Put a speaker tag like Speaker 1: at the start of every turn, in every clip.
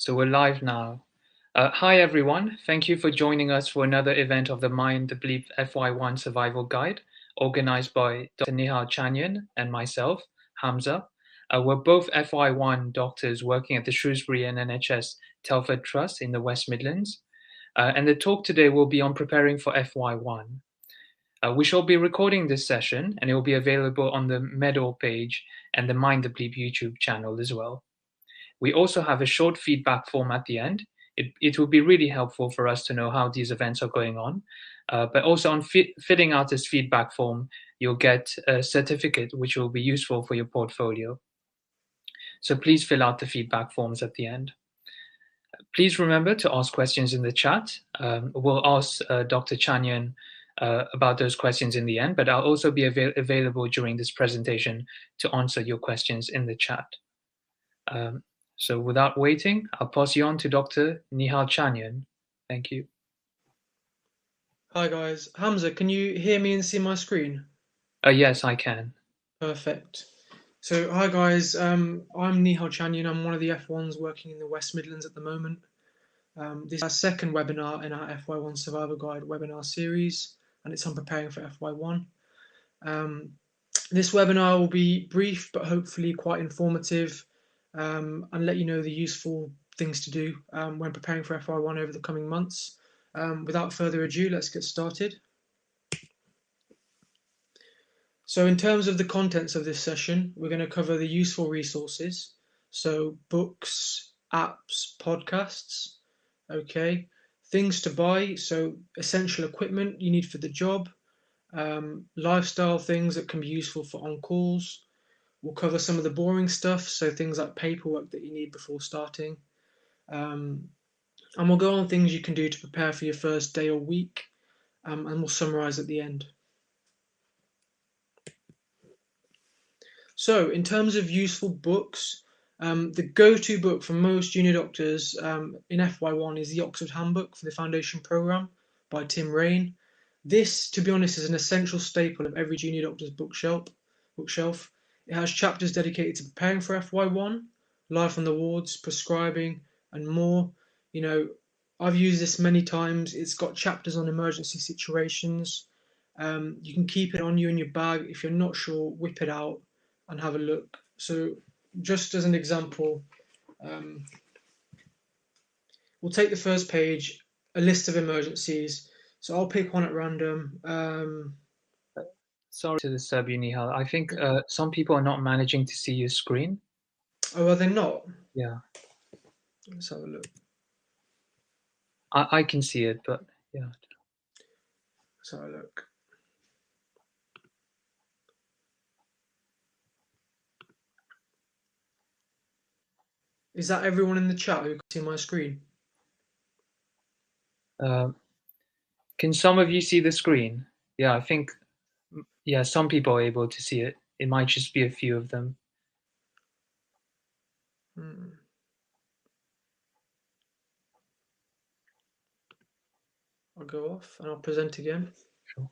Speaker 1: So we're live now. Hi everyone, thank you for joining us for another event of the Mind the Bleep FY1 Survival Guide, organized by Dr. Nihal Chanian and myself, Hamza. We're both FY1 doctors working at the Shrewsbury and NHS Telford Trust in the West Midlands. And the talk today will be on preparing for FY1. We shall be recording this session and it will be available on the Medal page and the Mind the Bleep YouTube channel as well. We also have a short feedback form at the end. It will be really helpful for us to know how these events are going on. But also on filling out this feedback form, you'll get a certificate which will be useful for your portfolio. So please fill out the feedback forms at the end. Please remember to ask questions in the chat. We'll ask Dr. Chanian about those questions in the end, but I'll also be available during this presentation to answer your questions in the chat. So without waiting, I'll pass you on to Dr. Nihal Chanian. Thank you.
Speaker 2: Hi guys. Hamza, can you hear me and see my screen?
Speaker 1: Yes, I can.
Speaker 2: Perfect. So hi guys, I'm Nihal Chanian. I'm one of the F1s working in the West Midlands at the moment. This is our second webinar in our FY1 Survival Guide webinar series, and it's on preparing for FY1. This webinar will be brief but hopefully quite informative, and let you know the useful things to do when preparing for FY1 over the coming months. Without further ado, let's get started. So in terms of the contents of this session, we're going to cover the useful resources. So books, apps, podcasts, okay. Things to buy, so essential equipment you need for the job, lifestyle things that can be useful for on-calls. We'll cover some of the boring stuff, so things like paperwork that you need before starting. And we'll go on things you can do to prepare for your first day or week, and we'll summarize at the end. So in terms of useful books, the go-to book for most junior doctors in FY1 is the Oxford Handbook for the Foundation Programme by Tim Raine. This, to be honest, is an essential staple of every junior doctor's bookshelf. It has chapters dedicated to preparing for FY1, life on the wards, prescribing, and more. You know, I've used this many times. It's got chapters on emergency situations. You can keep it on you in your bag. If you're not sure, whip it out and have a look. So just as an example, we'll take the first page, a list of emergencies. So I'll pick one at random.
Speaker 1: Sorry to disturb you, Nihal. I think some people are not managing to see your screen.
Speaker 2: Oh, are they not?
Speaker 1: Yeah.
Speaker 2: Let's have a look.
Speaker 1: I can see it, but yeah.
Speaker 2: Let's have a look. Is that everyone in the chat who can see my screen?
Speaker 1: Can some of you see the screen? Yeah, I think, yeah, some people are able to see it. It might just be a few of them.
Speaker 2: I'll go off and I'll present again.
Speaker 1: Sure.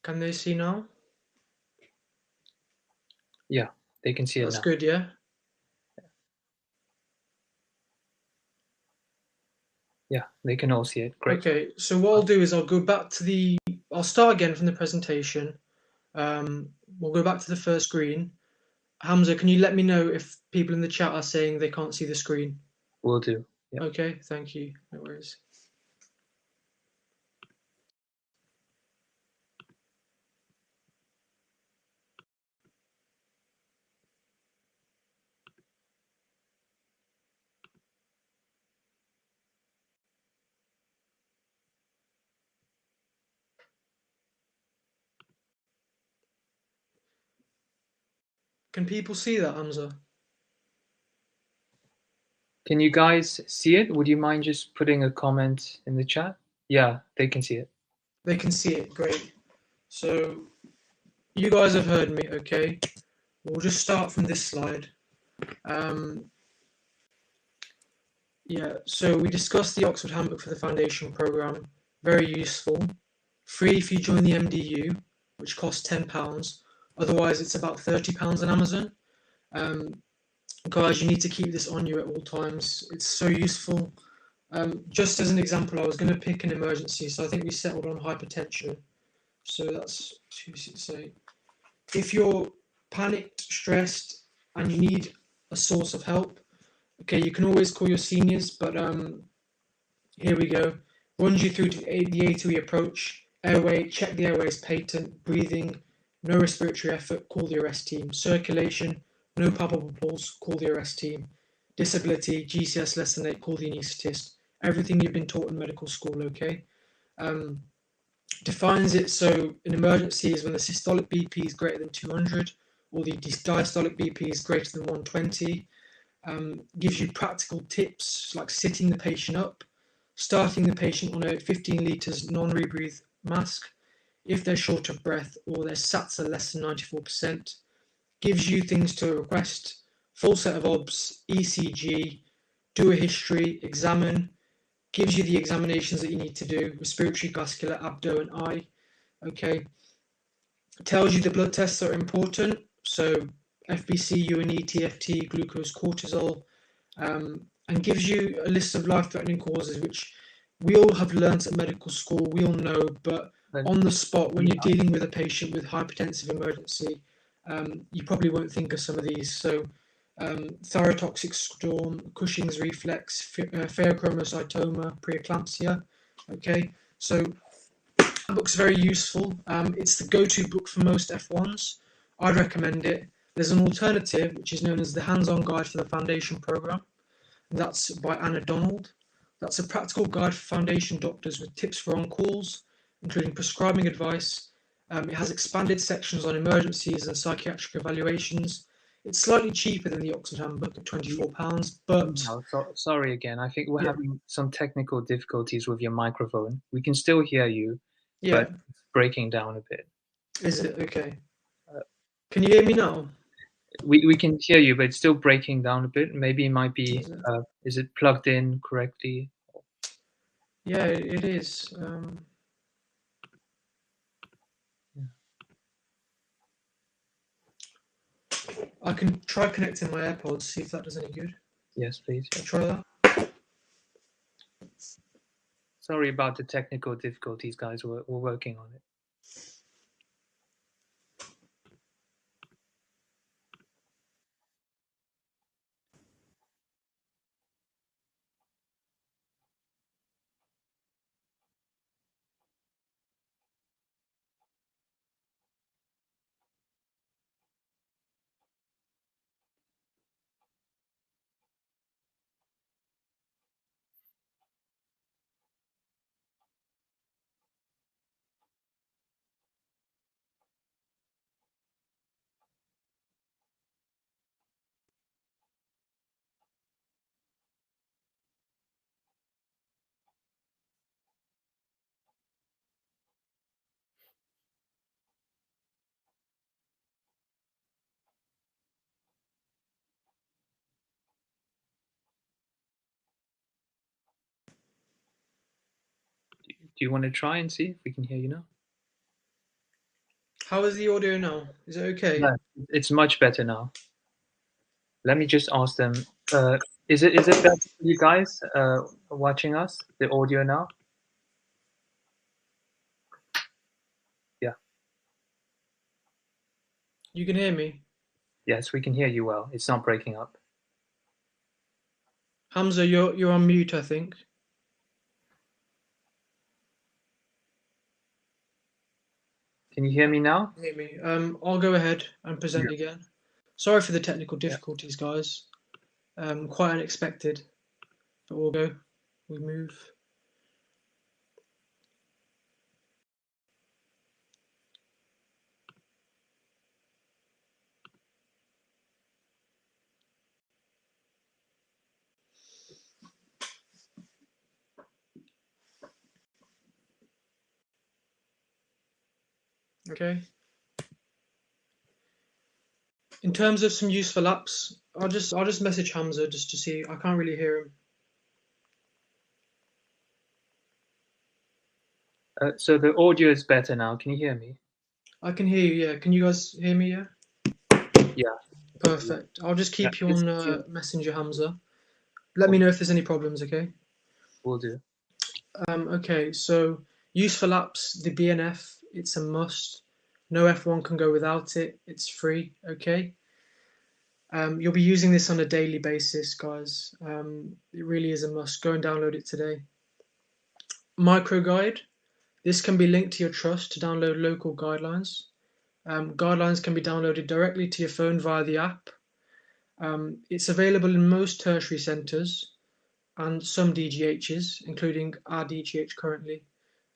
Speaker 2: Can they see now?
Speaker 1: Yeah, they can see it now.
Speaker 2: That's good, yeah?
Speaker 1: Yeah, they can all see it. Great.
Speaker 2: Okay, so what I'll do is I'll go back to I'll start again from the presentation. We'll go back to the first screen. Hamza, can you let me know if people in the chat are saying they can't see the screen?
Speaker 1: Will do. Yeah.
Speaker 2: Okay, thank you. No worries. Can people see that, Hamza?
Speaker 1: Can you guys see it? Would you mind just putting a comment in the chat? Yeah, they can see it.
Speaker 2: They can see it, great. So you guys have heard me, okay? We'll just start from this slide. Yeah, so we discussed the Oxford Handbook for the Foundation Programme. Very useful free if you join the MDU, which costs £10. Otherwise, it's about £30 on Amazon. Guys, you need to keep this on you at all times. It's so useful. Just as an example, I was going to pick an emergency, so I think we settled on hypertension. So that's 268. If you're panicked, stressed, and you need a source of help, okay, you can always call your seniors, but here we go. Runs you through to the A2E approach. Airway, check the airway is patent. Breathing, no respiratory effort, call the arrest team. Circulation, no palpable pulse, call the arrest team. Disability, GCS less than 8, call the anaesthetist. Everything you've been taught in medical school, okay? Defines it so an emergency is when the systolic BP is greater than 200 or the diastolic BP is greater than 120. Gives you practical tips like sitting the patient up, starting the patient on a 15 litres non-rebreathe mask if they're short of breath or their SATs are less than 94%. Gives you things to request, full set of OBS, ECG, do a history, examine, gives you the examinations that you need to do, respiratory, vascular, abdo, and eye. Okay. Tells you the blood tests that are important. So FBC, UNE, TFT, glucose, cortisol, and gives you a list of life-threatening causes, which we all have learnt at medical school, we all know, but on the spot, when you're dealing with a patient with hypertensive emergency, you probably won't think of some of these. So thyrotoxic storm, Cushing's reflex, pheochromocytoma, preeclampsia. Okay, so the book's very useful. It's the go-to book for most F1s. I'd recommend it. There's an alternative, which is known as the Hands-On Guide for the Foundation Programme. That's by Anna Donald. That's a practical guide for foundation doctors with tips for on-calls, including prescribing advice. It has expanded sections on emergencies and psychiatric evaluations. It's slightly cheaper than the Oxford Handbook at £24, but...
Speaker 1: Sorry again. I think we're having some technical difficulties with your microphone. We can still hear you, but it's breaking down a bit.
Speaker 2: Is it? Okay. Can you hear me now?
Speaker 1: We can hear you, but it's still breaking down a bit. Maybe it might be, is it plugged in correctly?
Speaker 2: Yeah, it is. I can try connecting my AirPods, see if that does any good.
Speaker 1: Yes, please.
Speaker 2: Try that.
Speaker 1: Sorry about the technical difficulties, guys. We're working on it. Do you want to try and see if we can hear you now?
Speaker 2: How is the audio now? Is it okay?
Speaker 1: No, it's much better now. Let me just ask them. Is it better for you guys watching us? The audio now? Yeah.
Speaker 2: You can hear me?
Speaker 1: Yes, we can hear you well. It's not breaking up.
Speaker 2: Hamza, you're on mute, I think.
Speaker 1: Can you hear me now?
Speaker 2: Hear me. I'll go ahead and present again. Sorry for the technical difficulties, guys. Quite unexpected, but we'll go. We move. Okay. In terms of some useful apps, I'll just message Hamza just to see. I can't really hear
Speaker 1: So the audio is better now. Can you hear me?
Speaker 2: I can hear you, yeah. Can you guys hear me, yeah?
Speaker 1: Yeah. Yeah.
Speaker 2: Perfect. I'll just
Speaker 1: Yeah.
Speaker 2: keep you
Speaker 1: Just,
Speaker 2: on Messenger, Hamza. Let me know if there's any problems, okay?
Speaker 1: will do.
Speaker 2: Okay, so useful apps, the BNF, it's a must. No F1 can go without it. It's free, okay? You'll be using this on a daily basis, guys. It really is a must. Go and download it today. Micro guide. This can be linked to your trust to download local guidelines. Guidelines can be downloaded directly to your phone via the app. It's available in most tertiary centres and some DGHs, including our DGH currently.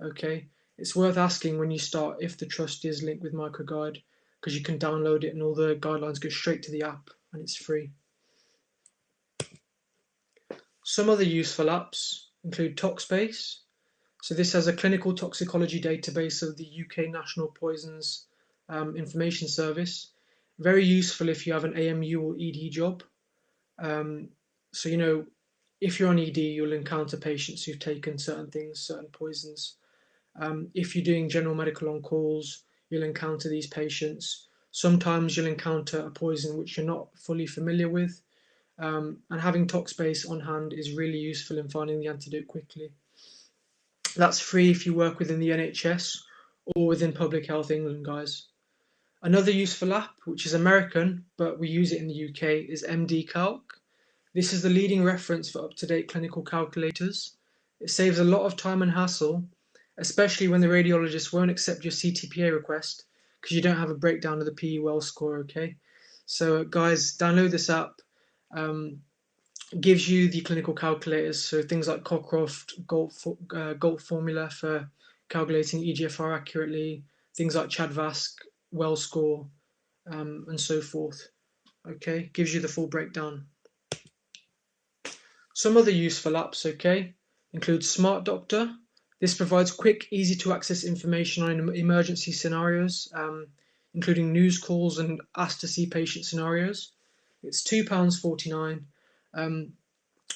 Speaker 2: Okay, it's worth asking when you start if the trust is linked with MicroGuide because you can download it and all the guidelines go straight to the app and it's free. Some other useful apps include ToxBase. So this has a clinical toxicology database of the UK National Poisons Information Service. Very useful if you have an AMU or ED job. So, if you're on ED, you'll encounter patients who've taken certain things, certain poisons. If you're doing general medical on calls, you'll encounter these patients. Sometimes you'll encounter a poison which you're not fully familiar with. And having ToxBase on hand is really useful in finding the antidote quickly. That's free if you work within the NHS or within Public Health England, guys. Another useful app, which is American, but we use it in the UK, is MD Calc. This is the leading reference for up-to-date clinical calculators. It saves a lot of time and hassle, especially when the radiologist won't accept your CTPA request because you don't have a breakdown of the PE well score, okay? So guys, download this app. Gives you the clinical calculators, so things like Cockcroft, Galt formula for calculating EGFR accurately, things like ChadVask, well score, and so forth. Okay, gives you the full breakdown. Some other useful apps, okay, include Smart Doctor. This provides quick, easy to access information on emergency scenarios, including news calls and ask to see patient scenarios. It's £2.49.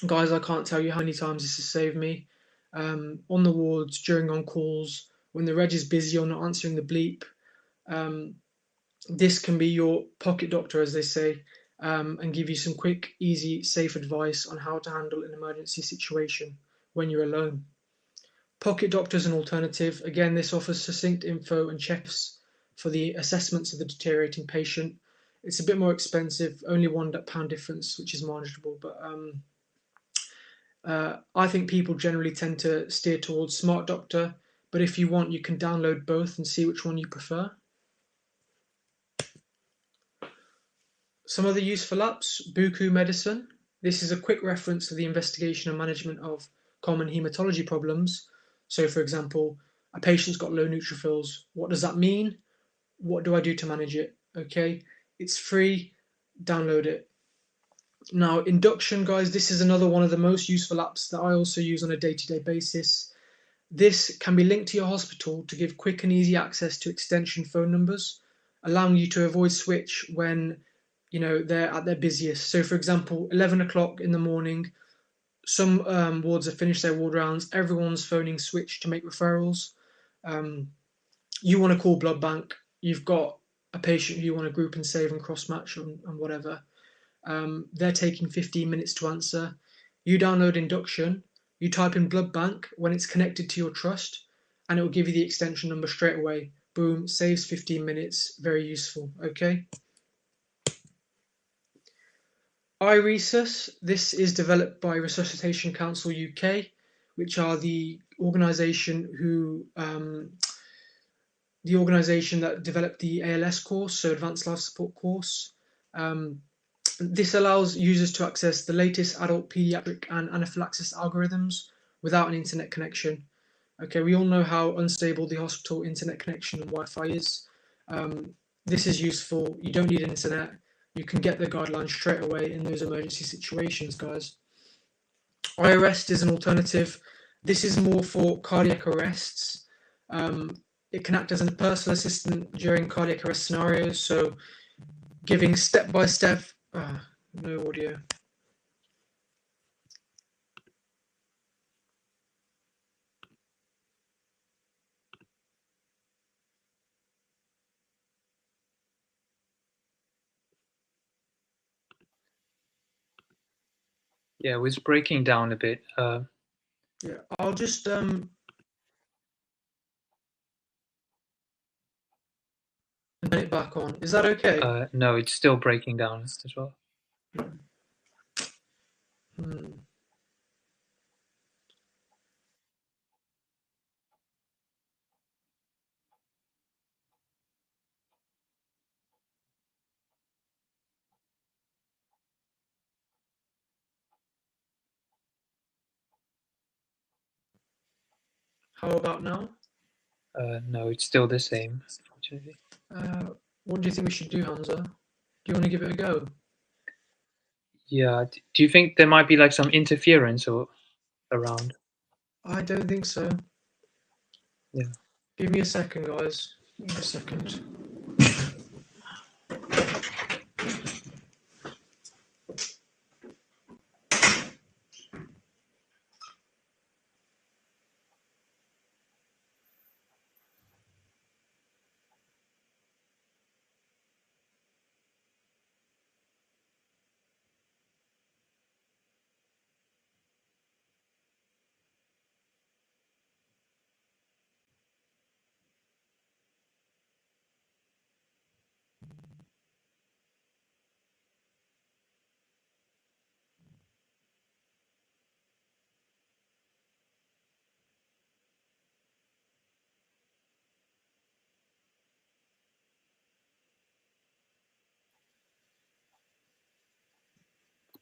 Speaker 2: Guys, I can't tell you how many times this has saved me. On the wards, during on calls, when the reg is busy or not answering the bleep. This can be your pocket doctor, as they say, and give you some quick, easy, safe advice on how to handle an emergency situation when you're alone. Pocket doctor is an alternative. Again, this offers succinct info and checks for the assessments of the deteriorating patient. It's a bit more expensive, only £1 difference, which is manageable, but I think people generally tend to steer towards Smart Doctor, but if you want, you can download both and see which one you prefer. Some other useful apps, Buku Medicine. This is a quick reference to the investigation and management of common hematology problems. So, for example, a patient's got low neutrophils. What does that mean? What do I do to manage it? Okay, it's free. Download it. Now, Induction, guys, this is another one of the most useful apps that I also use on a day-to-day basis. This can be linked to your hospital to give quick and easy access to extension phone numbers, allowing you to avoid switch when they're at their busiest. So, for example, 11 o'clock in the morning, some wards have finished their ward rounds, everyone's phoning switch to make referrals. You want to call blood bank, you've got a patient who you want to group and save and cross match and whatever. They're taking 15 minutes to answer. You download Induction, you type in blood bank when it's connected to your trust, and it will give you the extension number straight away. Boom, saves 15 minutes. Very useful. Okay. iResus, this is developed by Resuscitation Council UK, which are the organisation that developed the ALS course, so Advanced Life Support course. This allows users to access the latest adult pediatric and anaphylaxis algorithms without an internet connection. Okay, we all know how unstable the hospital internet connection and Wi-Fi is. This is useful. You don't need internet. You can get the guidelines straight away in those emergency situations, guys. iArrest is an alternative. This is more for cardiac arrests. It can act as a personal assistant during cardiac arrest scenarios, so giving step-by-step, no audio.
Speaker 1: Yeah, it was breaking down a bit.
Speaker 2: Yeah, I'll just turn it back on. Is that okay?
Speaker 1: No, it's still breaking down as well.
Speaker 2: Hmm. How about now?
Speaker 1: No, it's still the same, unfortunately.
Speaker 2: What do you think we should do, Hamza? Do you want to give it a go?
Speaker 1: Yeah, do you think there might be like some interference or around?
Speaker 2: I don't think so.
Speaker 1: Yeah.
Speaker 2: Give me a second, guys. Give me a second.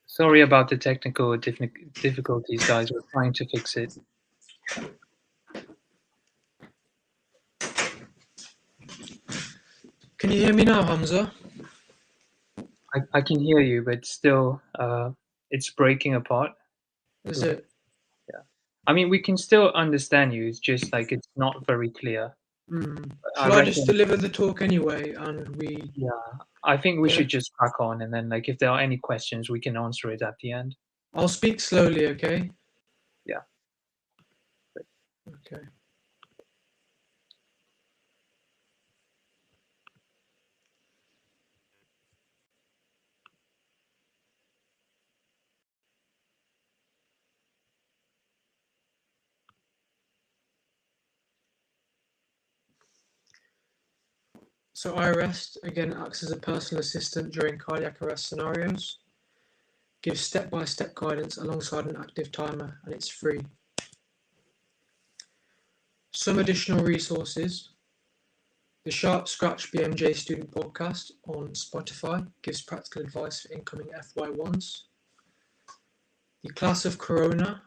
Speaker 1: Sorry about the technical difficulties, guys. We're trying to fix it.
Speaker 2: Can you hear me now, Hamza?
Speaker 1: I can hear you, but still, it's breaking apart.
Speaker 2: Is it?
Speaker 1: Yeah. I mean, we can still understand you. It's just like it's not very clear. I
Speaker 2: Shall I just
Speaker 1: reckon,
Speaker 2: deliver the talk anyway, and we?
Speaker 1: yeah, I think we
Speaker 2: Yeah.
Speaker 1: should just crack on, and then like if there are any questions, we can answer it at the end.
Speaker 2: I'll speak slowly, okay?
Speaker 1: Yeah.
Speaker 2: Okay. So iRest, again, acts as a personal assistant during cardiac arrest scenarios, gives step-by-step guidance alongside an active timer, and it's free. Some additional resources. The Sharp Scratch BMJ Student Podcast on Spotify gives practical advice for incoming FY1s. The Class of Corona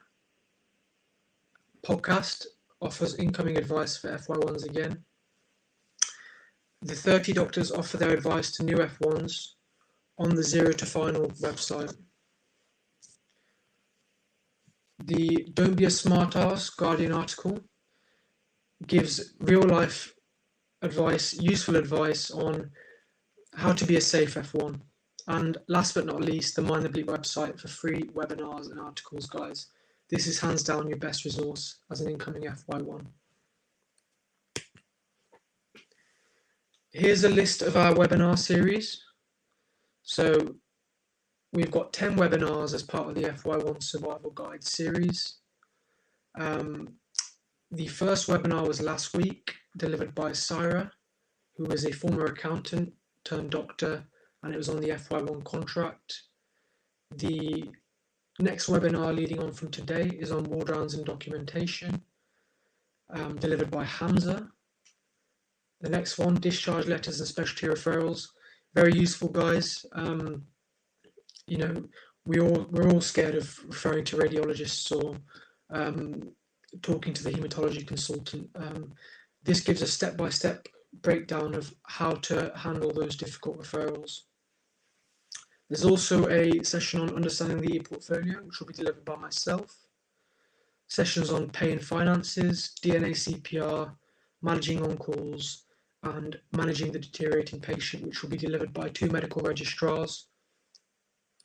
Speaker 2: podcast offers incoming advice for FY1s again. The 30 doctors offer their advice to new F1s on the Zero to Final website. The Don't Be a Smartass Guardian article gives real life advice, useful advice on how to be a safe F1. And last but not least, the Mind the Bleep website for free webinars and articles, guys. This is hands down your best resource as an incoming FY1. Here's a list of our webinar series. So we've got 10 webinars as part of the FY1 Survival Guide series. The first webinar was last week, delivered by Syra, who is a former accountant turned doctor, and it was on the FY1 contract. The next webinar leading on from today is on ward rounds and documentation, delivered by Hamza. The next one, discharge letters and specialty referrals. Very useful, guys. You know, we're all scared of referring to radiologists or talking to the hematology consultant. This gives a step-by-step breakdown of how to handle those difficult referrals. There's also a session on understanding the e-portfolio, which will be delivered by myself. Sessions on pay and finances, DNA CPR, managing on-calls, and managing the deteriorating patient, which will be delivered by 2 medical registrars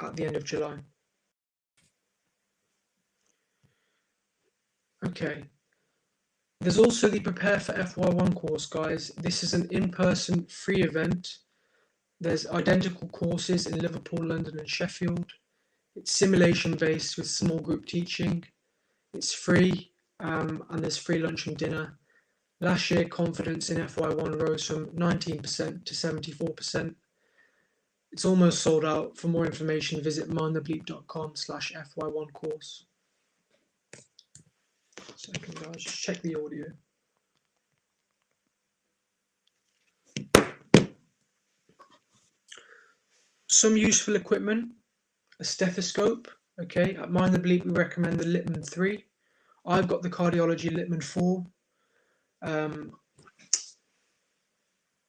Speaker 2: at the end of July. Okay. There's also the Prepare for FY1 course, guys. This is an in-person free event. There's identical courses in Liverpool, London, and Sheffield. It's simulation based with small group teaching. It's free, and there's free lunch and dinner. Last year, confidence in FY1 rose from 19% to 74%. It's almost sold out. For more information, visit mindthebleep.com/FY1 course. Second, guys, just check the audio. Some useful equipment: a stethoscope. Okay, at Mind the Bleep, we recommend the Littmann 3. I've got the Cardiology Littmann 4.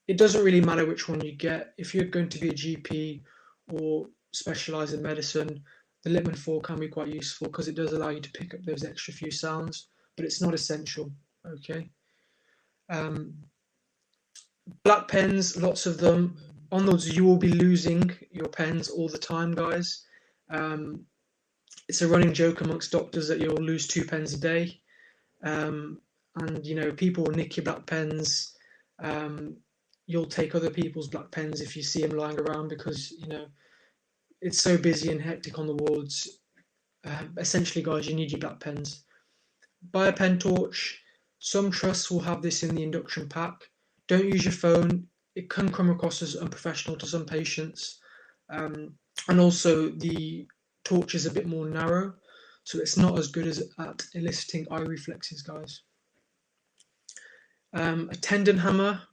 Speaker 2: It doesn't really matter which one you get. If you're going to be a GP or specialise in medicine, the Littmann 4 can be quite useful because it does allow you to pick up those extra few sounds, but it's not essential. Okay. Black pens, lots of them. On those, you will be losing your pens all the time, guys. It's a running joke amongst doctors that you'll lose 2 pens a day. And, you know, people will nick your black pens. You'll take other people's black pens if you see them lying around because, you know, it's so busy and hectic on the wards. Essentially, guys, you need your black pens. Buy a pen torch. Some trusts will have this in the induction pack. Don't use your phone. It can come across as unprofessional to some patients. And also the torch is a bit more narrow, so it's not as good as at eliciting eye reflexes, guys. A tendon hammer.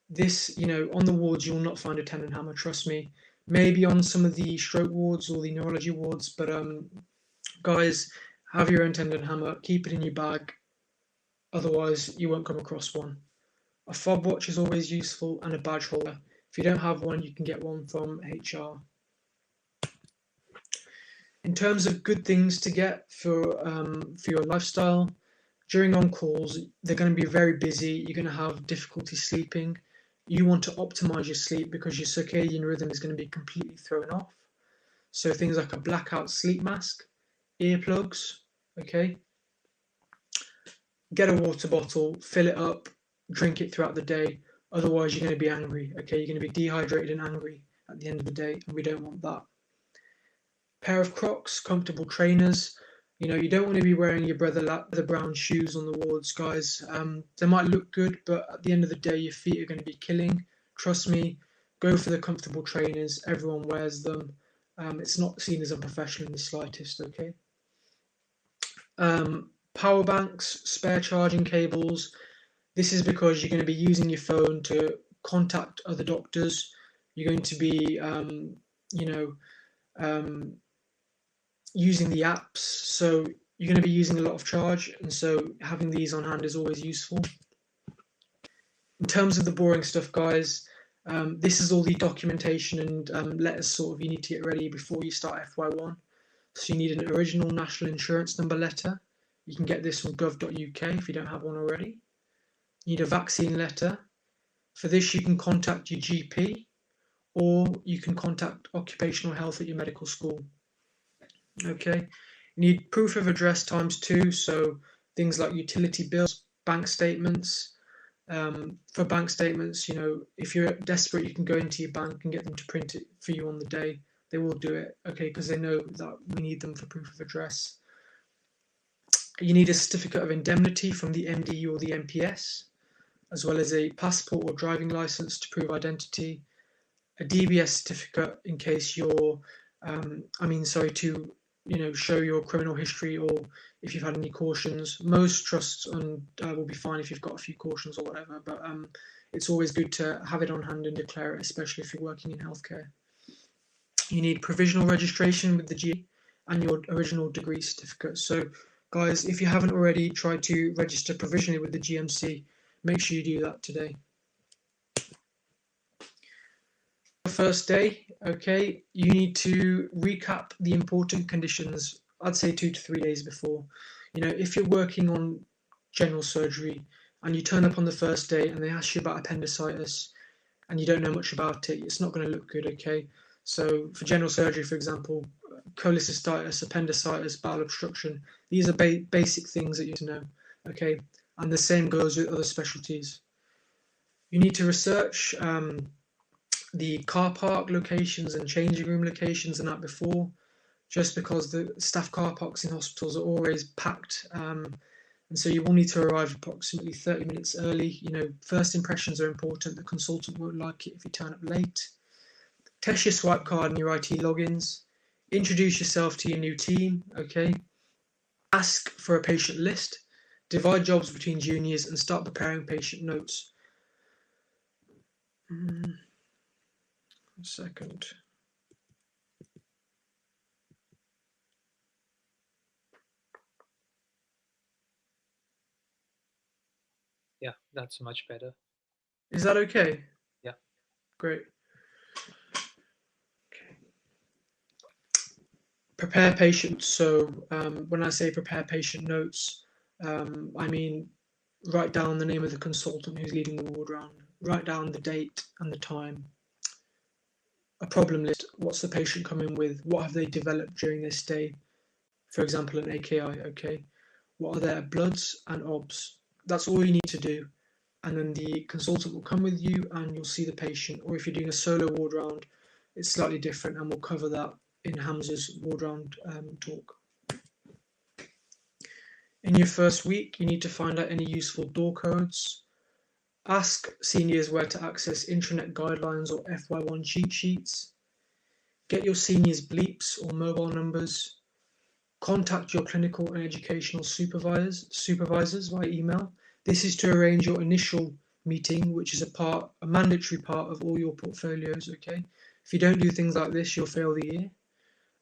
Speaker 2: This, you know, on the wards you will not find a tendon hammer, trust me. Maybe on some of the stroke wards or the neurology wards, but guys, have your own tendon hammer, keep it in your bag, otherwise you won't come across one. A fob watch is always useful, and a badge holder. If you don't have one, you can get one from HR. In terms of good things to get for your lifestyle, during on-calls, they're going to be very busy. You're going to have difficulty sleeping. You want to optimize your sleep because your circadian rhythm is going to be completely thrown off. So things like a blackout sleep mask, earplugs, okay? Get a water bottle, fill it up, drink it throughout the day. Otherwise, you're going to be angry, okay? You're going to be dehydrated and angry at the end of the day, and we don't want that. Pair of Crocs, comfortable trainers. You know, you don't want to be wearing your brother brown shoes on the wards, guys. They might look good, but at the end of the day, your feet are going to be killing. Trust me, go for the comfortable trainers. Everyone wears them. It's not seen as unprofessional in the slightest, okay? Power banks, spare charging cables. This is because you're going to be using your phone to contact other doctors. You're going to be, using the apps, so you're going to be using a lot of charge, and so having these on hand is always useful. In terms of the boring stuff, guys, this is all the documentation and letters sort of you need to get ready before you start FY1. So you need an original national insurance number letter. You can get this from gov.uk if you don't have one already. You need a vaccine letter. For this, you can contact your GP, or you can contact occupational health at your medical school. Okay, you need proof of address ×2, so things like utility bills, bank statements. For bank statements, you know, if you're desperate, you can go into your bank and get them to print it for you on the day. They will do it, okay, because they know that we need them for proof of address. You need a certificate of indemnity from the MDU or the MPS, as well as a passport or driving license to prove identity, a DBS certificate in case you're, to, you know, show your criminal history or if you've had any cautions. Most trusts will be fine if you've got a few cautions or whatever, but it's always good to have it on hand and declare it, especially if you're working in healthcare. You need provisional registration with the GP and your original degree certificate. So, guys, if you haven't already tried to register provisionally with the GMC, make sure you do that today. First day, okay, you need to recap the important conditions, I'd say 2 to 3 days before. You know, if you're working on general surgery and you turn up on the first day and they ask you about appendicitis and you don't know much about it, it's not going to look good, okay? So for general surgery, for example, cholecystitis, appendicitis, bowel obstruction, these are basic things that you need to know, okay? And the same goes with other specialties. You need to research the car park locations and changing room locations and that before. just because the staff car parks in hospitals are always packed. And so you will need to arrive approximately 30 minutes early. First impressions are important. The consultant won't like it if you turn up late. Test your swipe card and your IT logins. Introduce yourself to your new team, okay? Ask for a patient list. Divide jobs between juniors and start preparing patient notes. 1 second.
Speaker 1: Yeah, that's much better.
Speaker 2: Is that okay?
Speaker 1: Yeah.
Speaker 2: Great. Okay. Prepare patients. So when I say prepare patient notes, I mean write down the name of the consultant who's leading the ward round. Write down the date and the time. A problem list. What's the patient coming with? What have they developed during their stay? For example, an AKI, okay? What are their bloods and OBS? That's all you need to do. And then the consultant will come with you and you'll see the patient. Or if you're doing a solo ward round, it's slightly different, and we'll cover that in Hamza's ward round talk. In your first week, you need to find out any useful door codes. Ask seniors where to access intranet guidelines or FY1 cheat sheets. Get your seniors bleeps or mobile numbers. Contact your clinical and educational supervisors via email. This is to arrange your initial meeting, which is a mandatory part of all your portfolios, okay? If you don't do things like this, you'll fail the year.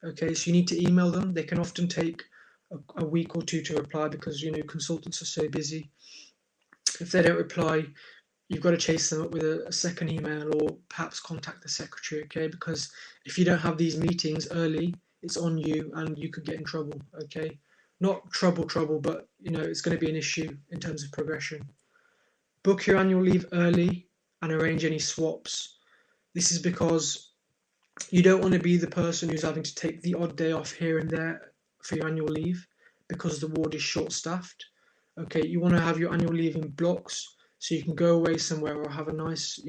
Speaker 2: Okay, so you need to email them. They can often take a week or two to reply because, consultants are so busy. If they don't reply, you've got to chase them up with a second email or perhaps contact the secretary, okay? Because if you don't have these meetings early, it's on you and you could get in trouble, okay? Not trouble, but it's going to be an issue in terms of progression. Book your annual leave early and arrange any swaps. This is because you don't want to be the person who's having to take the odd day off here and there for your annual leave because the ward is short-staffed. Okay, you want to have your annual leave in blocks so you can go away somewhere or have a nice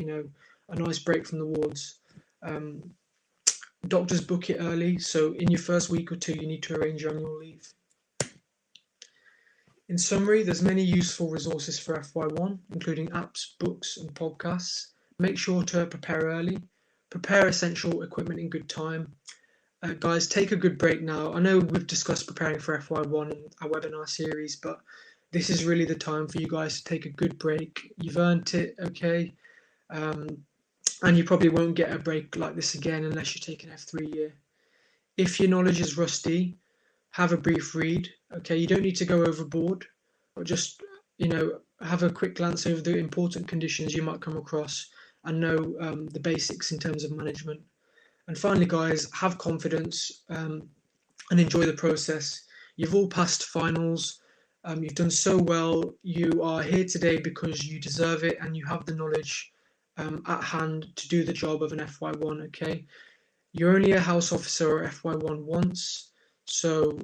Speaker 2: break from the wards. Doctors book it early, so in your first week or two, you need to arrange your annual leave. In summary, there's many useful resources for FY1, including apps, books, and podcasts. Make sure to prepare early. Prepare essential equipment in good time. Guys, take a good break now. I know we've discussed preparing for FY1 in our webinar series, but this is really the time for you guys to take a good break. You've earned it, okay? And you probably won't get a break like this again unless you take an F3 year. If your knowledge is rusty, have a brief read, okay? You don't need to go overboard, but just, have a quick glance over the important conditions you might come across and know the basics in terms of management. And finally, guys, have confidence and enjoy the process. You've all passed finals. You've done so well. You are here today because you deserve it and you have the knowledge at hand to do the job of an FY1, okay? You're only a house officer or FY1 once, so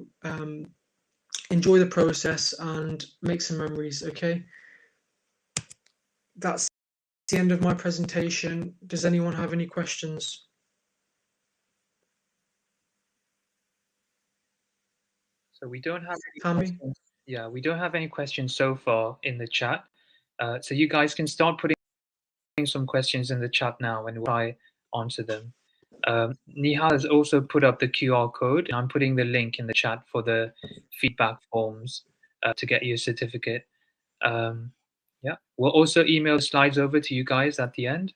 Speaker 2: enjoy the process and make some memories, okay? That's the end of my presentation. Does anyone have any questions?
Speaker 1: So we don't have any
Speaker 2: Tammy?
Speaker 1: questions. Yeah, we don't have any questions so far in the chat. So you guys can start putting some questions in the chat now and we'll try answer them. Nihal has also put up the QR code. And I'm putting the link in the chat for the feedback forms to get your certificate. Yeah, we'll also email the slides over to you guys at the end.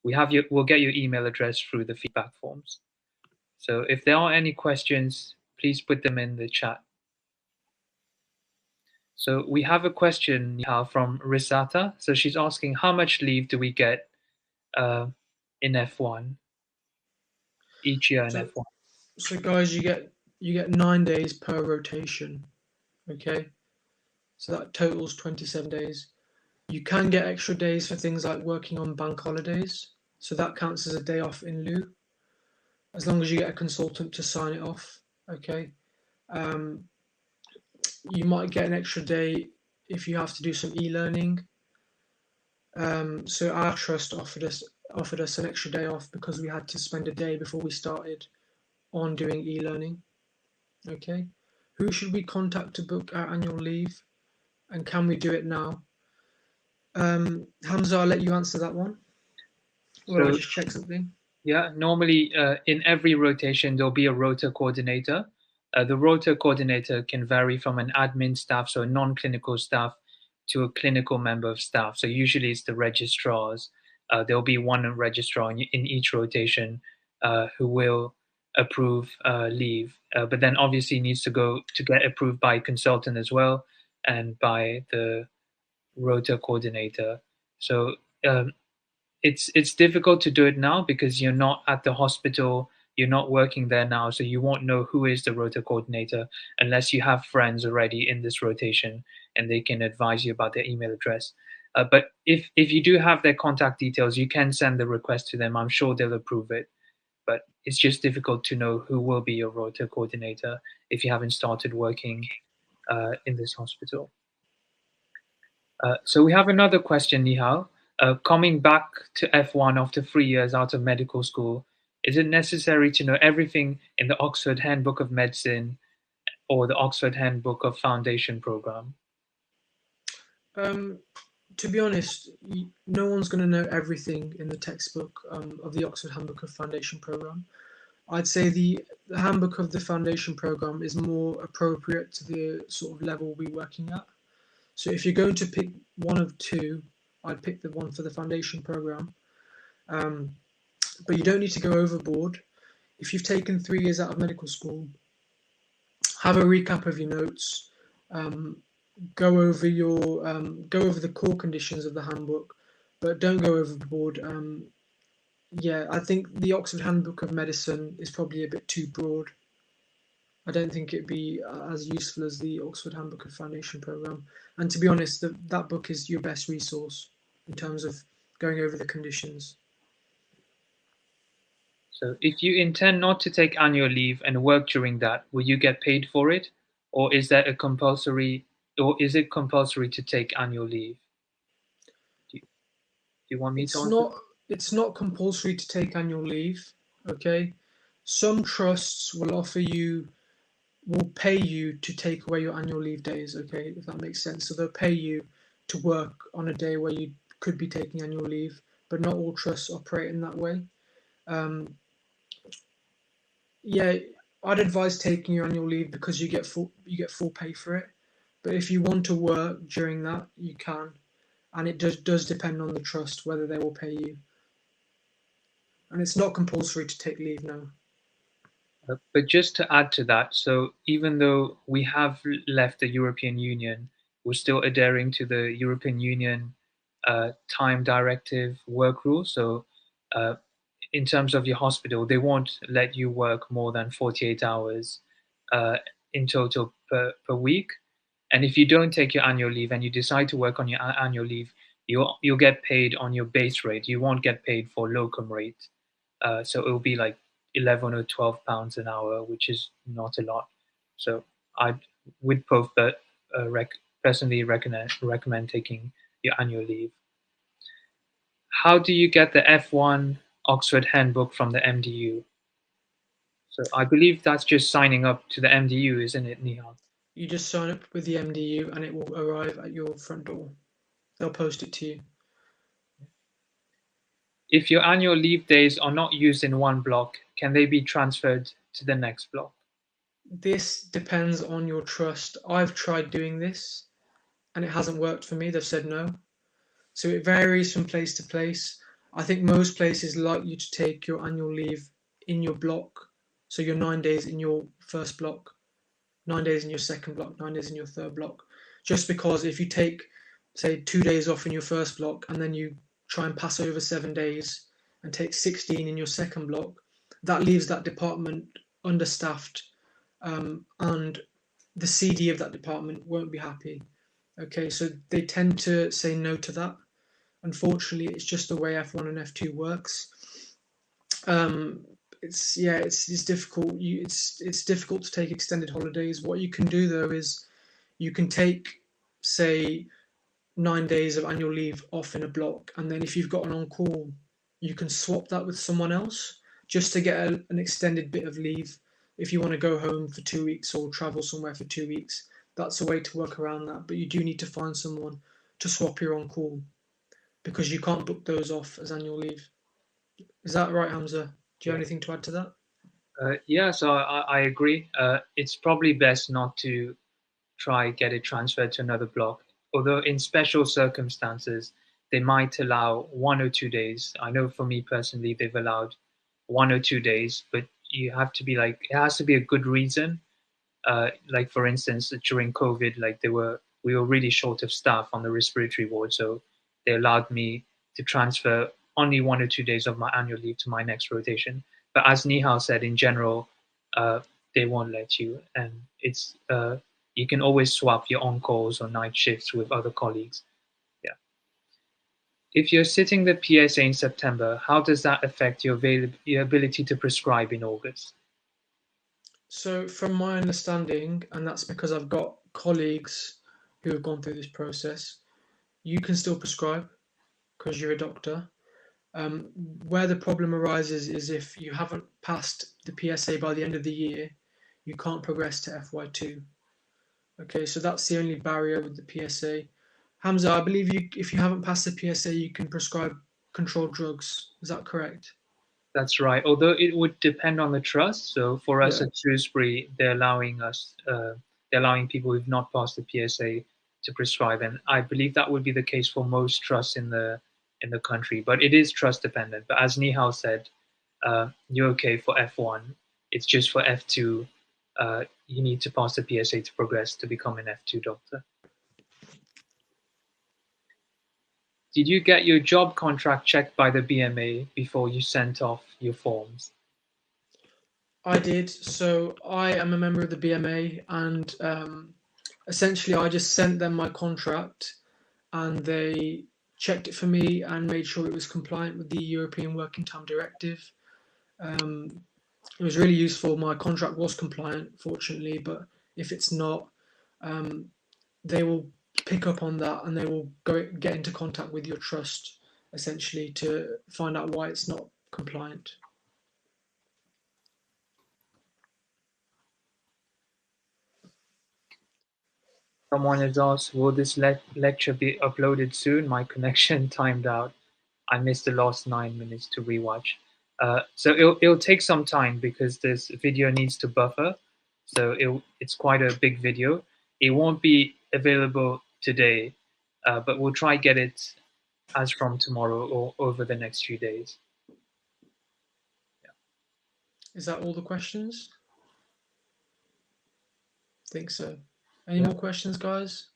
Speaker 1: We'll get your email address through the feedback forms. So if there are any questions, please put them in the chat. So we have a question from Risata. So she's asking, how much leave do we get in F1 each year in F1?
Speaker 2: So guys, you get 9 days per rotation, okay? So that totals 27 days. You can get extra days for things like working on bank holidays. So that counts as a day off in lieu, as long as you get a consultant to sign it off, okay? You might get an extra day if you have to do some e-learning. So our trust offered us an extra day off because we had to spend a day before we started on doing e-learning. Okay, who should we contact to book our annual leave, and can we do it now? Hamza, I'll let you answer that one, or I'll
Speaker 1: So
Speaker 2: just check something.
Speaker 1: yeah, normally in every rotation there'll be a rota coordinator. The rota coordinator can vary from an admin staff, so a non-clinical staff, to a clinical member of staff. So usually it's the registrars. There'll be one registrar in each rotation who will approve leave, but then obviously needs to go to get approved by a consultant as well and by the rota coordinator. So um, it's difficult to do it now because you're not at the hospital, you're not working there now, so you won't know who is the rota coordinator unless you have friends already in this rotation and they can advise you about their email address. But if you do have their contact details, you can send the request to them. I'm sure they'll approve it. But it's just difficult to know who will be your rota coordinator if you haven't started working in this hospital. So we have another question, Nihal. Coming back to F1 after 3 years out of medical school, is it necessary to know everything in the Oxford Handbook of Medicine or the Oxford Handbook of Foundation program?
Speaker 2: Um, to be honest, no one's going to know everything in the textbook of the Oxford Handbook of Foundation program. I'd say the Handbook of the Foundation program is more appropriate to the sort of level we're working at. So if you're going to pick one of two, I'd pick the one for the Foundation program. But you don't need to go overboard. If you've taken 3 years out of medical school, have a recap of your notes. Go over the core conditions of the handbook, but don't go overboard. Yeah, I think the Oxford Handbook of Medicine is probably a bit too broad. I don't think it'd be as useful as the Oxford Handbook of Foundation program. And to be honest, that book is your best resource in terms of going over the conditions.
Speaker 1: So if you intend not to take annual leave and work during that, will you get paid for it? Or is that a compulsory, or is it compulsory to take annual leave? Do you want me to
Speaker 2: It's
Speaker 1: answer?
Speaker 2: not it's not compulsory to take annual leave, okay? Some trusts will pay you to take away your annual leave days, okay, if that makes sense. So they'll pay you to work on a day where you could be taking annual leave, but not all trusts operate in that way. Um, yeah, I'd advise taking your annual leave because you get full pay for it. But if you want to work during that, you can, and it does depend on the trust whether they will pay you. And it's not compulsory to take leave now.
Speaker 1: But just to add to that, so even though we have left the European Union, we're still adhering to the European Union time directive work rules. So, uh, in terms of your hospital, they won't let you work more than 48 hours uh, in total per week. And if you don't take your annual leave and you decide to work on your annual leave, you'll get paid on your base rate. You won't get paid for locum rate. So it will be like 11 or 12 pounds an hour, which is not a lot. So I would both personally recommend taking your annual leave. How do you get the F1 Oxford Handbook from the MDU? So I believe that's just signing up to the MDU, isn't it, Nihal?
Speaker 2: You just sign up with the MDU and it will arrive at your front door. They'll post it to you.
Speaker 1: If your annual leave days are not used in one block, can they be transferred to the next block?
Speaker 2: This depends on your trust. I've tried doing this and it hasn't worked for me. They've said no. So it varies from place to place. I think most places like you to take your annual leave in your block. So your 9 days in your first block, 9 days in your second block, 9 days in your third block. Just because if you take, say, 2 days off in your first block and then you try and pass over 7 days and take 16 in your second block, that leaves that department understaffed, and the CD of that department won't be happy. Okay, so they tend to say no to that. Unfortunately, it's just the way F1 and F2 works. It's difficult. It's difficult to take extended holidays. What you can do though is you can take, say, 9 days of annual leave off in a block, and then if you've got an on call, you can swap that with someone else just to get an extended bit of leave. if you want to go home for 2 weeks or travel somewhere for 2 weeks, that's a way to work around that. But you do need to find someone to swap your on call because you can't book those off as annual leave. Is that right, Hamza? Do you have
Speaker 1: Yeah.
Speaker 2: anything to add to that?
Speaker 1: Yeah, so I agree. It's probably best not to try get it transferred to another block. Although in special circumstances, they might allow 1 or 2 days. I know for me personally, they've allowed 1 or 2 days, but you have to be like, it has to be a good reason. Like for instance, during COVID, like we were really short of staff on the respiratory ward, so they allowed me to transfer only 1 or 2 days of my annual leave to my next rotation. But as Nihal said, in general, uh, they won't let you, and it's you can always swap your on calls or night shifts with other colleagues. Yeah. If you're sitting the PSA in September, how does that affect your ability to prescribe in August?
Speaker 2: So, from my understanding, and that's because I've got colleagues who have gone through this process, you can still prescribe because you're a doctor. Where the problem arises is if you haven't passed the PSA by the end of the year, you can't progress to FY2. Okay, so that's the only barrier with the PSA. Hamza, I believe you, if you haven't passed the PSA, you can prescribe controlled drugs. Is that correct?
Speaker 1: That's right. Although it would depend on the trust. So for us
Speaker 2: Yeah.
Speaker 1: at Shrewsbury, they're allowing people who've not passed the PSA to prescribe, and I believe that would be the case for most trusts in the country. But it is trust dependent. But as Nihal said, you're okay for F1. It's just for F2. You need to pass the PSA to progress to become an F2 doctor. Did you get your job contract checked by the BMA before you sent off your forms?
Speaker 2: I did. So I am a member of the BMA, and essentially I just sent them my contract, and they checked it for me and made sure it was compliant with the European Working Time Directive. Um, it was really useful. My contract was compliant, fortunately, but if it's not, um, they will pick up on that and they will go get into contact with your trust essentially to find out why it's not compliant.
Speaker 1: Someone has asked, will this lecture be uploaded soon? My connection timed out. I missed the last 9 minutes to rewatch. So it'll take some time because this video needs to buffer. So it's quite a big video. It won't be available today, but we'll try get it as from tomorrow or over the next few days.
Speaker 2: Is that all the questions? Think so. Any
Speaker 1: Yeah.
Speaker 2: more questions, guys?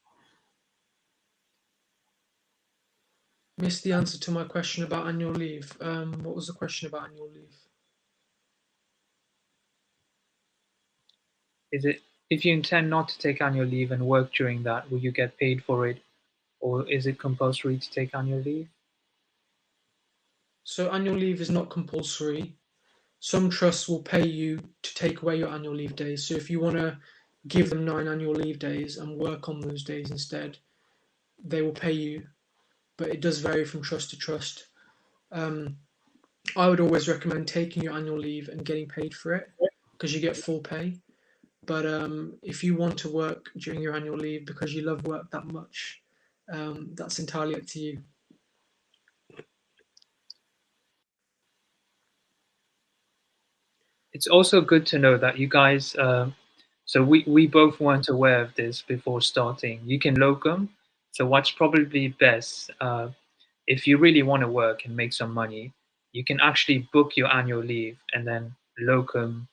Speaker 2: Missed the answer to my question about annual leave. What was the question about annual leave?
Speaker 1: Is it if you intend not to take annual leave and work during that, will you get paid for it, or is it compulsory to take annual leave?
Speaker 2: So annual leave is not compulsory. Some trusts will pay you to take away your annual leave days. So if you want to give them 9 annual leave days and work on those days instead, they will pay you. But it does vary from trust to trust. Um, I would always recommend taking your annual leave and getting paid for it because you get full pay. But if you want to work during your annual leave because you love work that much, that's entirely up to you.
Speaker 1: It's also good to know that you guys, so we both weren't aware of this before starting. You can locum. So what's probably best, if you really want to work and make some money, you can actually book your annual leave and then locum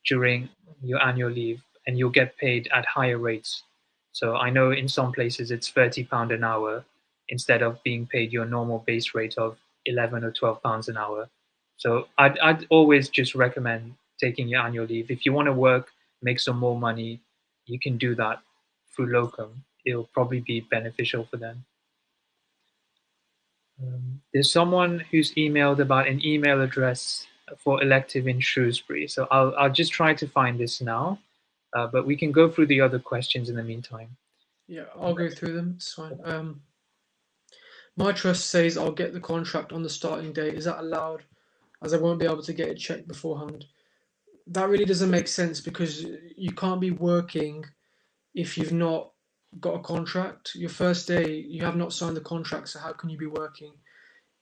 Speaker 1: during your annual leave, and you'll get paid at higher rates. So I know in some places it's £30 an hour instead of being paid your normal base rate of 11 or £12 an hour. So I'd always just recommend taking your annual leave. If you want to work, make some more money, you can do that through locum. It'll probably be beneficial for them. There's someone who's emailed about an email address for elective in Shrewsbury. So I'll just try to find this now, but we can go through the other questions in the meantime.
Speaker 2: Yeah, I'll go through them. It's fine. My trust says I'll get the contract on the starting date. Is that allowed? As I won't be able to get it checked beforehand. that really doesn't make sense because you can't be working if you've not got a contract. Your first day, you have not signed the contract, so how can you be working?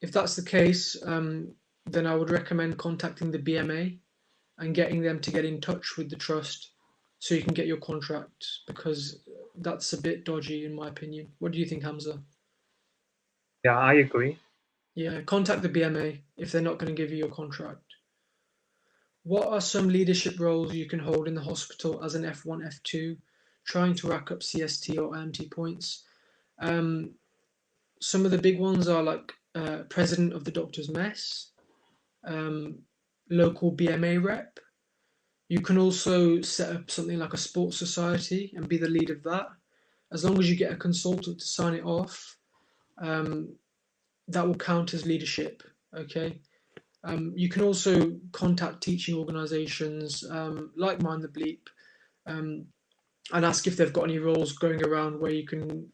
Speaker 2: If that's the case, then I would recommend contacting the BMA and getting them to get in touch with the trust so you can get your contract because that's a bit dodgy in my opinion. What do you think, Hamza?
Speaker 1: Yeah, I agree.
Speaker 2: Yeah, contact the BMA if they're not going to give you your contract. What are some leadership roles you can hold in the hospital as an F1, F2, trying to rack up CST or IMT points? Um, some of the big ones are like president of the doctor's mess, um, local BMA rep. You can also set up something like a sports society and be the lead of that. As long as you get a consultant to sign it off, um, that will count as leadership. Okay. You can also contact teaching organisations like Mind the Bleep um, and ask if they've got any roles going around where you can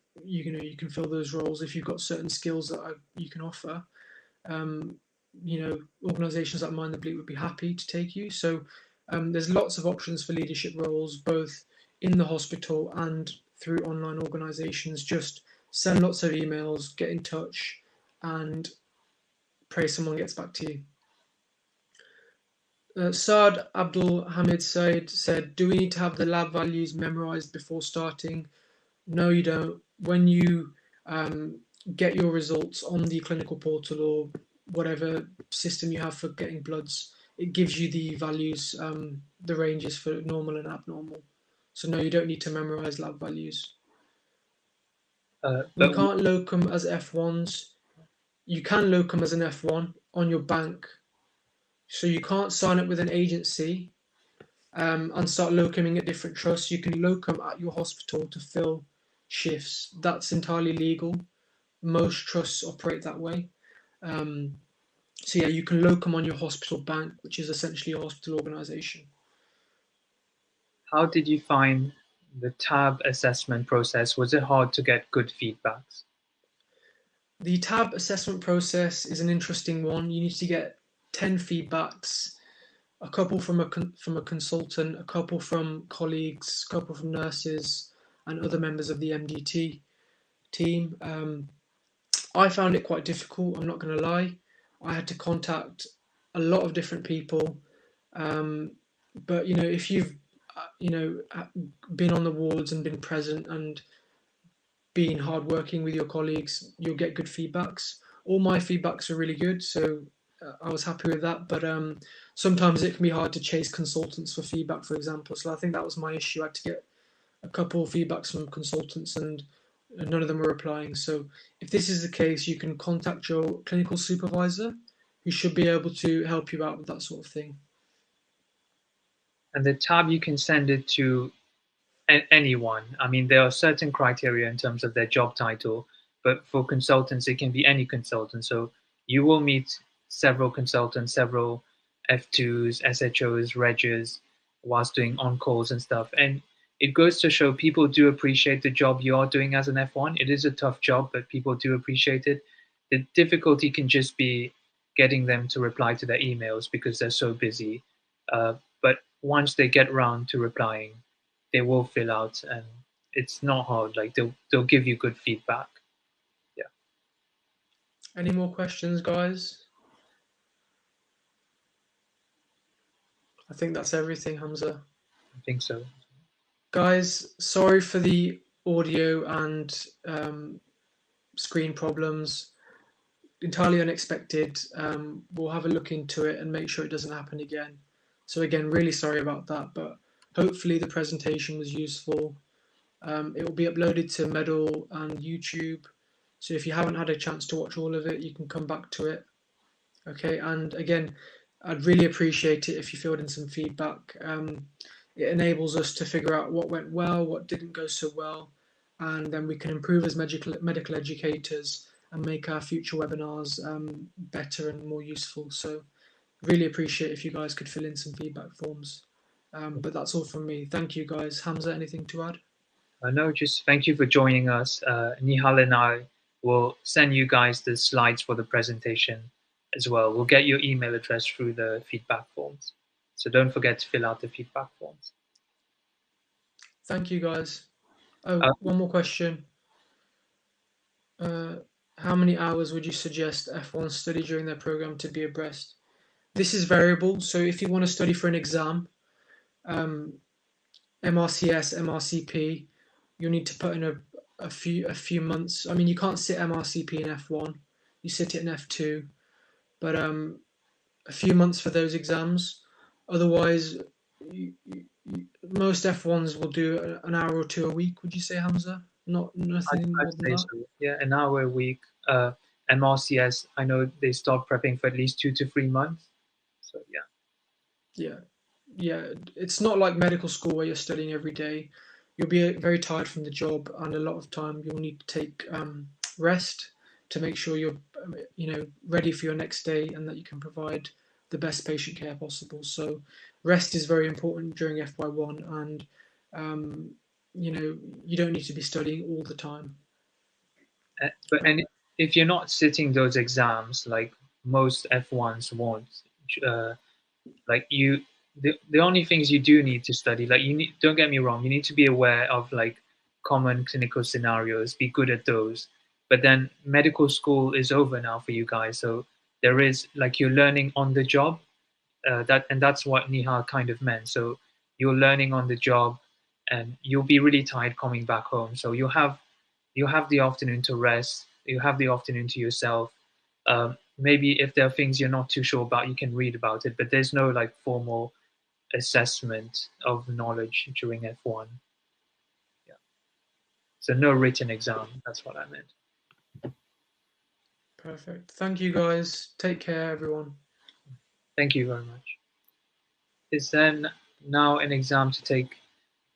Speaker 2: fill those roles if you've got certain skills that you can offer. Um, Organisations like Mind the Bleep would be happy to take you. So there's lots of options for leadership roles, both in the hospital and through online organisations. Just send lots of emails, get in touch, and pray someone gets back to you. Saad Abdul Hamid said, "Do we need to have the lab values memorized before starting?" No, you don't. When you um, get your results on the clinical portal or whatever system you have for getting bloods, it gives you the values, the ranges for normal and abnormal. So no, you don't need to memorize lab values. We
Speaker 1: But
Speaker 2: can't locum as F1s. You can locum as an F1 on your bank. So you can't sign up with an agency and start locuming at different trusts. You can locum at your hospital to fill shifts. That's entirely legal. Most trusts operate that way. Um, so yeah, you can locum on your hospital bank, which is essentially a hospital organisation.
Speaker 1: how did you find the TAB assessment process? Was it hard to get good feedbacks?
Speaker 2: The TAB assessment process is an interesting one. You need to get 10 feedbacks, a couple from a consultant, a couple from colleagues, a couple from nurses, and other members of the MDT team. I found it quite difficult. I'm not going to lie. I had to contact a lot of different people. But if you've been on the wards and been present and been hardworking with your colleagues, you'll get good feedbacks. All my feedbacks are really good, so I was happy with that. But sometimes it can be hard to chase consultants for feedback, for example. So I think that was my issue. I had to get a couple of feedbacks from consultants and none of them were replying. So if this is the case, you can contact your clinical supervisor who should be able to help you out with that sort of thing.
Speaker 1: And the tab, you can send it to anyone. I mean, there are certain criteria in terms of their job title, but for consultants, it can be any consultant. So you will meet several consultants, several F2s, SHOs, regs, whilst doing on calls and stuff. And it goes to show people do appreciate the job you are doing as an F1. It is a tough job, but people do appreciate it. The difficulty can just be getting them to reply to their emails because they're so busy. But once they get around to replying, they will fill out, and it's not hard. Like they'll give you good feedback. Yeah,
Speaker 2: Any more questions, guys? I think that's everything, Hamza.
Speaker 1: I think so.
Speaker 2: Guys, sorry for the audio and screen problems. Entirely unexpected. We'll have a look into it and make sure it doesn't happen again. So again, really sorry about that, but hopefully the presentation was useful. It will be uploaded to Medal and YouTube. So if you haven't had a chance to watch all of it, you can come back to it. Okay, and again, I'd really appreciate it if you filled in some feedback. It enables us to figure out what went well, what didn't go so well, and then we can improve as medical educators and make our future webinars better and more useful. So really appreciate if you guys could fill in some feedback forms. But that's all from me. Thank you guys. Hamza, anything to add?
Speaker 1: No, just thank you for joining us. Nihal and I will send you guys the slides for the presentation as well. We'll get your email address through the feedback forms. So don't forget to fill out the feedback forms.
Speaker 2: Thank you, guys. Oh,
Speaker 1: Uh,
Speaker 2: one more question. How many hours would you suggest F1 study during their program to be abreast? This is variable. So if you want to study for an exam, um, MRCS, MRCP, you'll need to put in a few months. I mean, you can't sit MRCP in F1. You sit it in F2, but a few months for those exams. Otherwise, most F1s will do an hour or two a week. Would you say, Hamza? Not nothing
Speaker 1: I'd
Speaker 2: more than
Speaker 1: say
Speaker 2: that.
Speaker 1: so. Yeah, an hour a week. MRCS, I know they start prepping for at least 2 to 3 months. So yeah.
Speaker 2: Yeah, yeah. It's not like medical school where you're studying every day. You'll be very tired from the job, and a lot of time you'll need to take rest to make sure you're, ready for your next day and that you can provide the best patient care possible. So, rest is very important during FY1, and you don't need to be studying all the time.
Speaker 1: And if you're not sitting those exams, like most F1s won't, uh, like the only things you do need to study, like you need, don't get me wrong, you need to be aware of like common clinical scenarios, be good at those. But then medical school is over now for you guys, so there is like you're learning on the job. That's what Nihal kind of meant. So you're learning on the job, and you'll be really tired coming back home. So you have the afternoon to rest. You have the afternoon to yourself. Maybe if there are things you're not too sure about, you can read about it. But there's no like formal assessment of knowledge during F1. Yeah. So no written exam. That's what I meant.
Speaker 2: Perfect. Thank you, guys. Take care, everyone.
Speaker 1: Thank you very much. Is then now an exam to take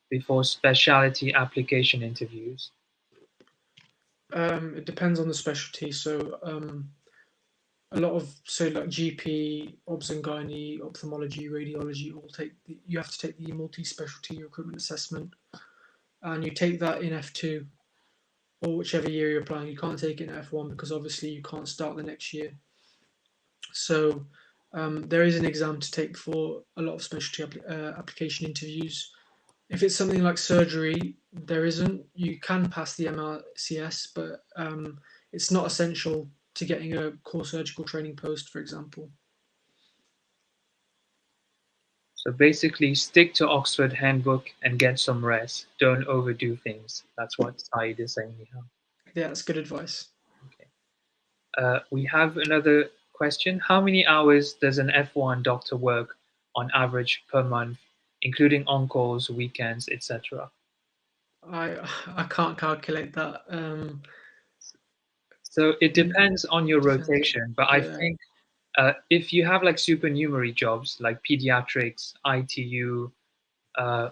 Speaker 1: before specialty application interviews?
Speaker 2: It depends on the specialty. So, a lot of like GP, obs and gynae, ophthalmology, radiology all you have to take the multi-specialty recruitment assessment, and you take that in F2 or whichever year you're applying. You can't take it in F1 because obviously you can't start the next year. So there is an exam to take for a lot of specialty application interviews. If it's something like surgery, there isn't. You can pass the MRCS, but it's not essential to getting a core surgical training post, for example.
Speaker 1: So basically, stick to Oxford Handbook and get some rest. Don't overdo things. That's what Said is saying here.
Speaker 2: Yeah, that's good advice.
Speaker 1: Okay. We have another question. How many hours does an F1 doctor work on average per month, including on-calls, weekends, etc.?
Speaker 2: I can't calculate that.
Speaker 1: So it
Speaker 2: In
Speaker 1: depends on your
Speaker 2: defense,
Speaker 1: rotation, but I
Speaker 2: yeah.
Speaker 1: think if you have like supernumerary jobs like pediatrics, ITU, uh,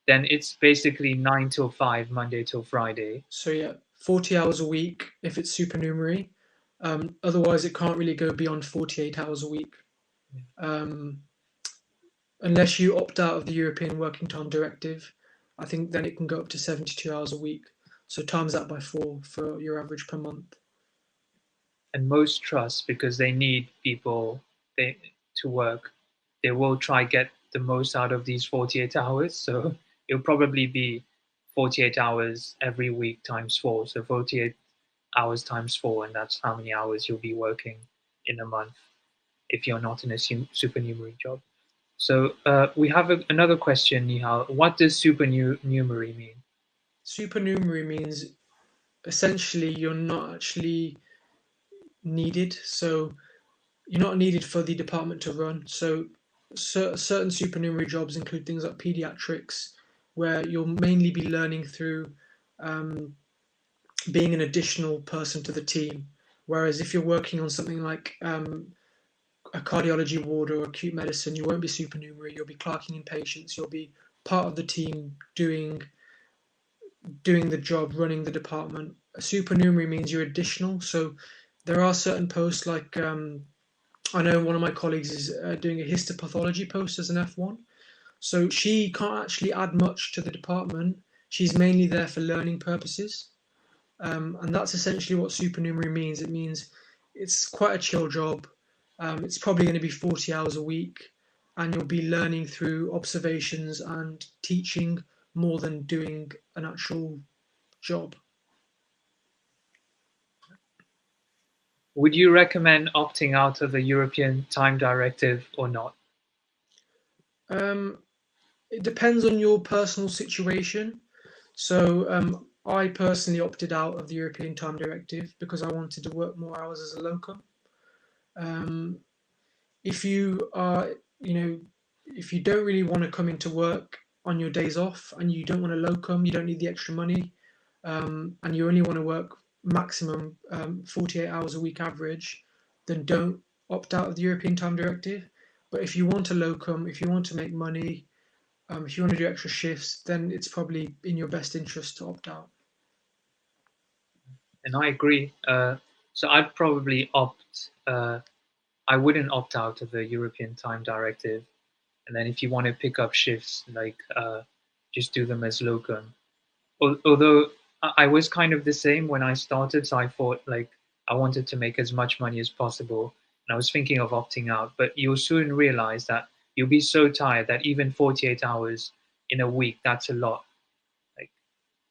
Speaker 1: then it's basically 9 till 5, Monday till Friday.
Speaker 2: So yeah, 40 hours a week if it's supernumerary. Otherwise, it can't really go beyond 48 hours a week. Um, unless you opt out of the European Working Time Directive, I think then it can go up to 72 hours a week. So times that by 4 for your average per month.
Speaker 1: And most trusts, because they need people to work, they will try get the most out of these 48 hours. So it'll probably be 48 hours every week times 4. So 48 hours times 4, and that's how many hours you'll be working in a month if you're not in a supernumerary job. So we have another question, Nihal. What does supernumerary mean?
Speaker 2: Supernumerary means essentially you're not actually needed. So you're not needed for the department to run. So certain supernumerary jobs include things like pediatrics, where you'll mainly be learning through um, being an additional person to the team. Whereas if you're working on something like a cardiology ward or acute medicine, you won't be supernumerary. You'll be clerking in patients. You'll be part of the team doing the job, running the department. A supernumerary means you're additional. So there are certain posts like I know one of my colleagues is doing a histopathology post as an F1. So she can't actually add much to the department. She's mainly there for learning purposes. And that's essentially what supernumerary means. It means it's quite a chill job. It's probably going to be 40 hours a week. and you'll be learning through observations and teaching more than doing an actual job.
Speaker 1: Would you recommend opting out of the European Time Directive or not?
Speaker 2: Um, it depends on your personal situation. So I personally opted out of the European Time Directive because I wanted to work more hours as a locum. Um, if you are, you know, if you don't really want to come into work on your days off and you don't want to locum, you don't need the extra money, and you only want to work maximum 48 hours a week average, then don't opt out of the European Time Directive. But if you want to locum, if you want to make money, if you want to do extra shifts, then it's probably in your best interest to opt out.
Speaker 1: And I agree. So I'd probably opt. I wouldn't opt out of the European Time Directive. And then if you want to pick up shifts, like just do them as locum. Although I was kind of the same when I started, so I thought like I wanted to make as much money as possible, and I was thinking of opting out. But you'll soon realize that you'll be so tired that even 48 hours in a week, that's a lot. Like,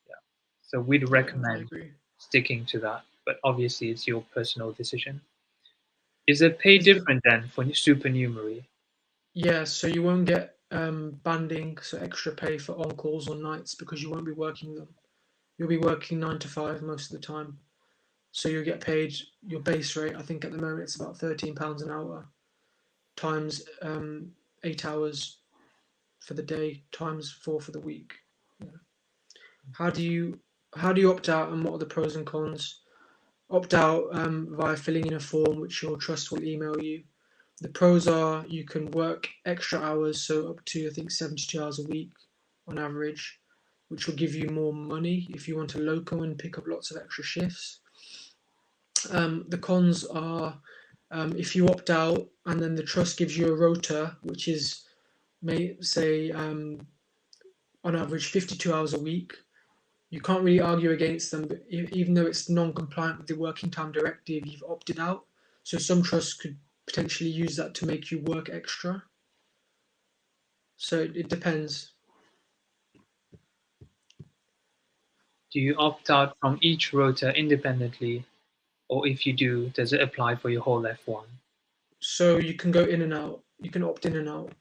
Speaker 1: yeah. So we'd
Speaker 2: Yeah, I
Speaker 1: recommend
Speaker 2: agree.
Speaker 1: sticking to that, but obviously it's your personal decision. Is the pay
Speaker 2: Is the
Speaker 1: different then for supernumerary?
Speaker 2: Yeah, so you won't get banding, so extra pay for on calls on nights because you won't be working them. You'll be working 9 to 5 most of the time. So you'll get paid your base rate. I think at the moment it's about £13 an hour times 8 hours for the day times 4 for the week. Yeah. How do you how do you opt out, and what are the pros and cons? Opt out via filling in a form which your trust will email you. The pros are you can work extra hours, so up to I think 72 hours a week on average, which will give you more money if you want to locum and pick up lots of extra shifts. The cons are if you opt out and then the trust gives you a rota, which is may say on average 52 hours a week. You can't really argue against them, but even though it's non-compliant with the working time directive, you've opted out. So some trusts could potentially use that to make you work extra. So it depends.
Speaker 1: Do you opt out from each rota independently, or if you do, does it apply for your whole F1?
Speaker 2: So you can go in and out. You can opt in and out.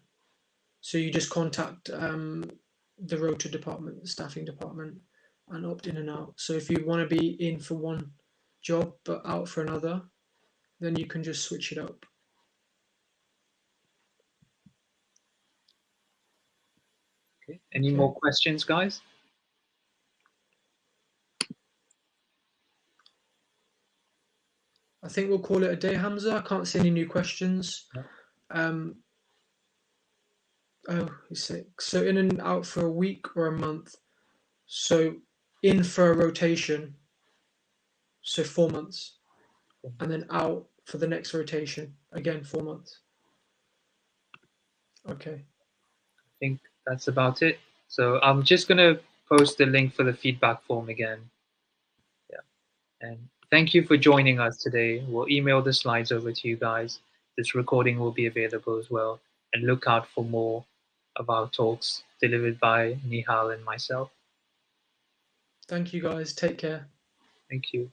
Speaker 2: So you just contact the rota department, the staffing department, and opt in and out. So if you want to be in for one job but out for another, then you can just switch it up.
Speaker 1: Okay. Any
Speaker 2: Okay.
Speaker 1: more questions, guys?
Speaker 2: I think we'll call it a day, Hamza. I can't see any new questions.
Speaker 1: No.
Speaker 2: Um, oh, he's sick. So in and out for a week or a month. So in for a rotation, so 4 months, and then out for the next rotation, again 4 months. Okay.
Speaker 1: I think that's about it. So I'm just gonna post the link for the feedback form again. Yeah. And thank you for joining us today. We'll email the slides over to you guys. This recording will be available as well. And look out for more of our talks delivered by Nihal and myself.
Speaker 2: Thank you guys. Take care.
Speaker 1: Thank you.